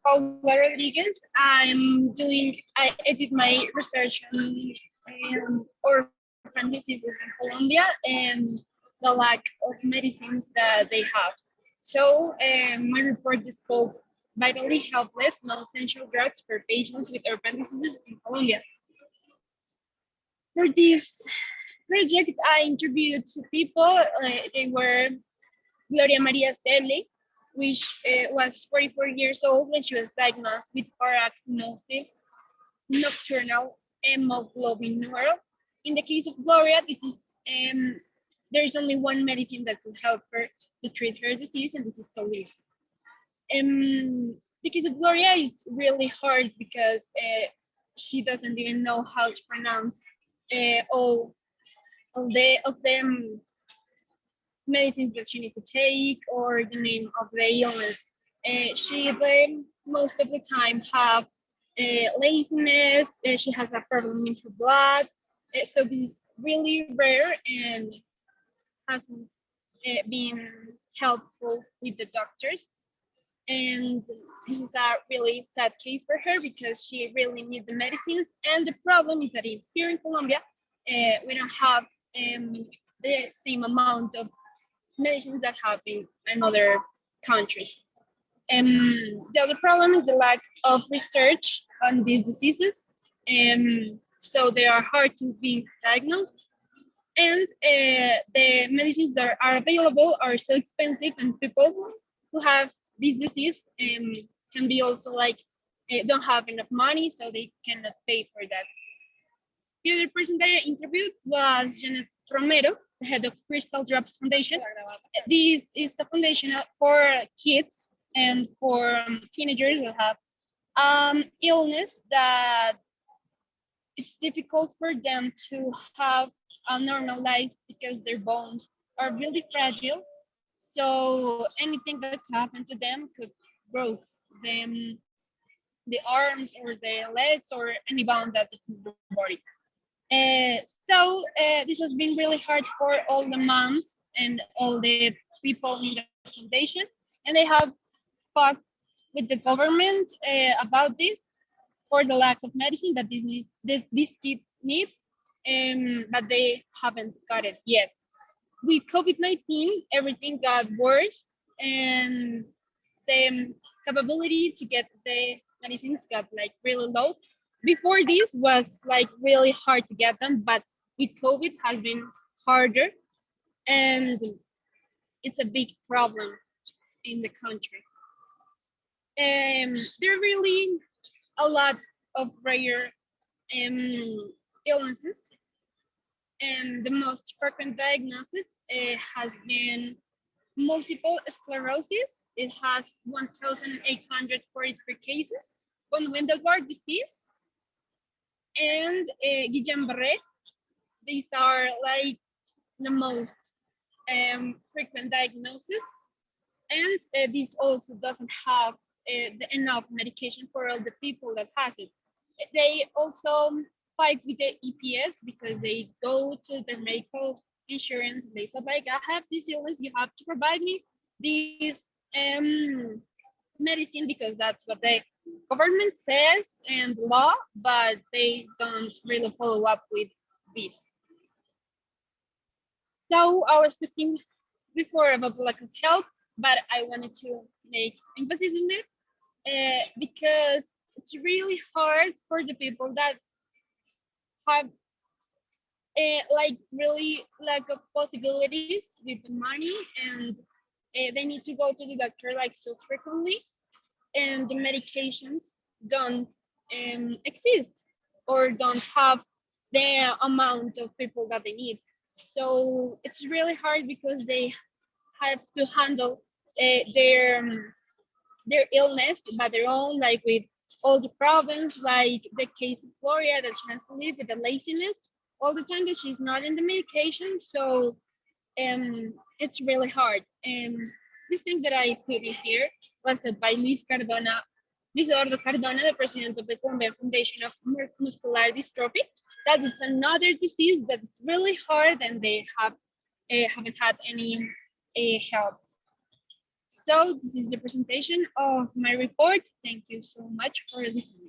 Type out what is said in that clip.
Paula Rodriguez. I did my research on orphan diseases in Colombia and the lack of medicines that they have. So my report is called Vitally Helpless, Non-Essential Drugs for Patients with Orphan Diseases in Colombia. For this project, I interviewed two people. They were Gloria Maria Selle, which was 44 years old when she was diagnosed with paraxinosis, nocturnal hemoglobinura. In the case of Gloria, this is there is only one medicine that could help her to treat her disease, and this is Soliris. The case of Gloria is really hard because she doesn't even know how to pronounce all the of them medicines that she needs to take or the name of the illness. She most of the time have laziness. She has a problem in her blood. So this is really rare and hasn't been helpful with the doctors. And this is a really sad case for her because she really needs the medicines. And the problem is that here in Colombia, we don't have the same amount of medicines that have in other countries. The other problem is the lack of research on these diseases. So they are hard to be diagnosed. And the medicines that are available are so expensive, and people who have this disease can be also like don't have enough money, so they cannot pay for that. The other person that I interviewed was Janet Romero, the head of Crystal Drops Foundation. This is a foundation for kids and for teenagers that have illness that it's difficult for them to have a normal life because their bones are really fragile. So anything that could happen to them could break them, the arms or the legs or any bone that is in the body. This has been really hard for all the moms and all the people in the foundation, and they have fought with the government about this for the lack of medicine that these kids need, but they haven't got it yet. With COVID-19, everything got worse, and the capability to get the medicines got like really low. Before this was like really hard to get them, but with COVID has been harder, and it's a big problem in the country. There are really a lot of rare illnesses, and the most frequent diagnosis has been multiple sclerosis. It has 1,843 cases. Von Windegard disease and Guillain-Barré. These are like the most frequent diagnoses, and this also doesn't have enough medication for all the people that has it. They also fight with the EPS because they go to their medical insurance and they said like, I have this illness, you have to provide me this medicine because that's what the government says and law, but they don't really follow up with this. So I was talking before about the lack of help, but I wanted to make emphasis on it because it's really hard for the people that have like really lack of possibilities with the money, and they need to go to the doctor like so frequently, and the medications don't exist or don't have the amount of people that they need. So it's really hard because they have to handle their illness by their own, like with all the problems, like the case of Gloria that she has to live with the laziness all the time that she's not in the medication. So it's really hard. This thing that I put in here was said by Luis Eduardo Cardona, the president of the Colombian Foundation of Muscular Dystrophy, that it's another disease that's really hard and they haven't had any help. So this is the presentation of my report. Thank you so much for listening.